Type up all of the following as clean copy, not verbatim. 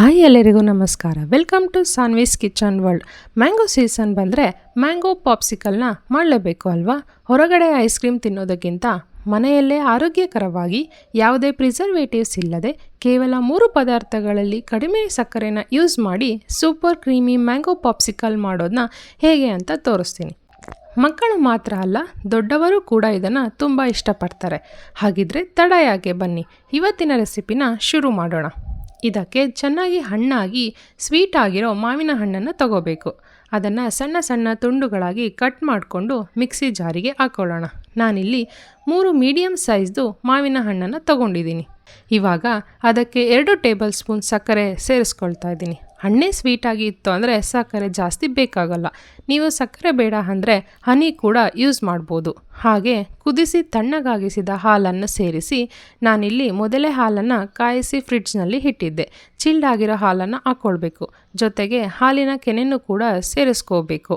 Hi ಎಲ್ಲರಿಗೂ ನಮಸ್ಕಾರ. Welcome to Sanvi's kitchen world. Mango season ಬಂದರೆ ಮ್ಯಾಂಗೋ ಪಾಪ್ಸಿಕಲ್ನ ಮಾಡಲೇಬೇಕು ಅಲ್ವಾ? ಹೊರಗಡೆ ಐಸ್ ಕ್ರೀಮ್ ತಿನ್ನೋದಕ್ಕಿಂತ ಮನೆಯಲ್ಲೇ ಆರೋಗ್ಯಕರವಾಗಿ ಯಾವುದೇ ಪ್ರಿಸರ್ವೇಟಿವ್ಸ್ ಇಲ್ಲದೆ ಕೇವಲ 3 ಪದಾರ್ಥಗಳಲ್ಲಿ ಕಡಿಮೆ ಸಕ್ಕರೆನ ಯೂಸ್ ಮಾಡಿ ಸೂಪರ್ ಕ್ರೀಮಿ ಮ್ಯಾಂಗೋ ಪಾಪ್ಸಿಕಲ್ ಮಾಡೋದನ್ನ ಹೇಗೆ ಅಂತ ತೋರಿಸ್ತೀನಿ. ಮಕ್ಕಳು ಮಾತ್ರ ಅಲ್ಲ, ದೊಡ್ಡವರು ಕೂಡ ಇದನ್ನು ತುಂಬ ಇಷ್ಟಪಡ್ತಾರೆ. ಹಾಗಿದ್ರೆ ತಡ ಯಾಕೆ, ಬನ್ನಿ ಇವತ್ತಿನ ರೆಸಿಪಿನ ಶುರು ಮಾಡೋಣ. ಇದಕ್ಕೆ ಚೆನ್ನಾಗಿ ಹಣ್ಣಾಗಿ ಸ್ವೀಟ್ ಆಗಿರೋ ಮಾವಿನ ಹಣ್ಣನ್ನು ತಗೋಬೇಕು. ಅದನ್ನು ಸಣ್ಣ ಸಣ್ಣ ತುಂಡುಗಳಾಗಿ ಕಟ್ ಮಾಡಿಕೊಂಡು ಮಿಕ್ಸಿ ಜಾರಿಗೆ ಹಾಕ್ಕೊಳ್ಳೋಣ. ನಾನಿಲ್ಲಿ 3 ಮೀಡಿಯಮ್ ಸೈಜ್ದು ಮಾವಿನ ಹಣ್ಣನ್ನು ತಗೊಂಡಿದ್ದೀನಿ. ಇವಾಗ ಅದಕ್ಕೆ 2 ಟೇಬಲ್ ಸ್ಪೂನ್ ಸಕ್ಕರೆ ಸೇರಿಸ್ಕೊಳ್ತಾ ಇದ್ದೀನಿ. ಹಣ್ಣೇ ಸ್ವೀಟಾಗಿ ಇತ್ತು ಅಂದರೆ ಸಕ್ಕರೆ ಜಾಸ್ತಿ ಬೇಕಾಗಲ್ಲ. ನೀವು ಸಕ್ಕರೆ ಬೇಡ ಅಂದರೆ ಹನಿ ಕೂಡ ಯೂಸ್ ಮಾಡ್ಬೋದು. ಹಾಗೆ ಕುದಿಸಿ ತಣ್ಣಗಾಗಿಸಿದ ಹಾಲನ್ನು ಸೇರಿಸಿ, ನಾನಿಲ್ಲಿ ಮೊದಲೇ ಹಾಲನ್ನು ಕಾಯಿಸಿ ಫ್ರಿಡ್ಜ್ನಲ್ಲಿ ಇಟ್ಟಿದ್ದೆ. ಚಿಲ್ಡ್ ಆಗಿರೋ ಹಾಲನ್ನು ಹಾಕ್ಕೊಳ್ಬೇಕು. ಜೊತೆಗೆ ಹಾಲಿನ ಕೆನೆನೂ ಕೂಡ ಸೇರಿಸ್ಕೋಬೇಕು.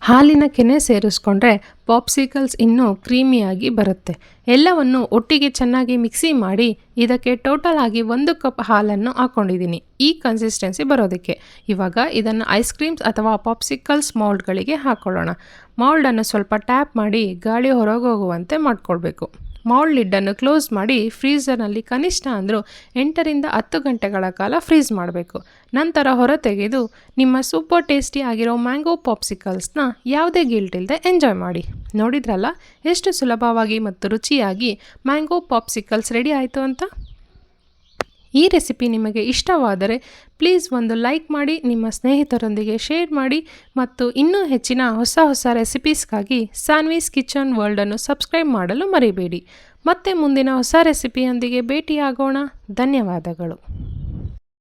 ಹಾಲಿನ ಕೆನೆ ಸೇರಿಸ್ಕೊಂಡ್ರೆ ಪಾಪ್ಸಿಕಲ್ಸ್ ಇನ್ನೂ ಕ್ರೀಮಿಯಾಗಿ ಬರುತ್ತೆ. ಎಲ್ಲವನ್ನು ಒಟ್ಟಿಗೆ ಚೆನ್ನಾಗಿ ಮಿಕ್ಸಿ ಮಾಡಿ ಇದಕ್ಕೆ ಟೋಟಲ್ ಆಗಿ 1 ಕಪ್ ಹಾಲನ್ನು ಹಾಕ್ಕೊಂಡಿದ್ದೀನಿ, ಈ ಕನ್ಸಿಸ್ಟೆನ್ಸಿ ಬರೋದಕ್ಕೆ. ಇವಾಗ ಇದನ್ನು ಐಸ್ ಕ್ರೀಮ್ಸ್ ಅಥವಾ ಪಾಪ್ಸಿಕಲ್ಸ್ ಮೌಲ್ಡ್ಗಳಿಗೆ ಹಾಕ್ಕೊಳ್ಳೋಣ. ಮೌಲ್ಡನ್ನು ಸ್ವಲ್ಪ ಟ್ಯಾಪ್ ಮಾಡಿ ಗಾಳಿ ಹೊರಗೋಗುವಂತೆ ಮಾಡ್ಕೊಳ್ಬೇಕು. ಮೌಲ್ಡ್ ಲಿಡ್ಡನ್ನು ಕ್ಲೋಸ್ ಮಾಡಿ ಫ್ರೀಝರ್ನಲ್ಲಿ ಕನಿಷ್ಠ ಅಂದರೂ 8 ರಿಂದ 10 ಗಂಟೆಗಳ ಕಾಲ ಫ್ರೀಸ್ ಮಾಡಬೇಕು. ನಂತರ ಹೊರತೆಗೆದು ನಿಮ್ಮ ಸೂಪರ್ ಟೇಸ್ಟಿ ಆಗಿರೋ ಮ್ಯಾಂಗೋ ಪಾಪ್ಸಿಕಲ್ಸ್ನ ಯಾವುದೇ ಗಿಲ್ಟ್ ಇಲ್ಲದೆ ಎಂಜಾಯ್ ಮಾಡಿ. ನೋಡಿದ್ರಲ್ಲ ಎಷ್ಟು ಸುಲಭವಾಗಿ ಮತ್ತು ರುಚಿಯಾಗಿ ಮ್ಯಾಂಗೋ ಪಾಪ್ಸಿಕಲ್ಸ್ ರೆಡಿ ಆಯಿತು ಅಂತ. ಈ ರೆಸಿಪಿ ನಿಮಗೆ ಇಷ್ಟವಾದರೆ ಪ್ಲೀಸ್ ಒಂದು ಲೈಕ್ ಮಾಡಿ, ನಿಮ್ಮ ಸ್ನೇಹಿತರೊಂದಿಗೆ ಶೇರ್ ಮಾಡಿ ಮತ್ತು ಇನ್ನೂ ಹೆಚ್ಚಿನ ಹೊಸ ರೆಸಿಪೀಸ್ಗಾಗಿ ಸಾನ್ವೀಸ್ ಕಿಚನ್ ವರ್ಲ್ಡನ್ನು ಸಬ್ಸ್ಕ್ರೈಬ್ ಮಾಡಲು ಮರಿಬೇಡಿ. ಮತ್ತೆ ಮುಂದಿನ ಹೊಸ ರೆಸಿಪಿಯೊಂದಿಗೆ ಭೇಟಿಯಾಗೋಣ. ಧನ್ಯವಾದಗಳು.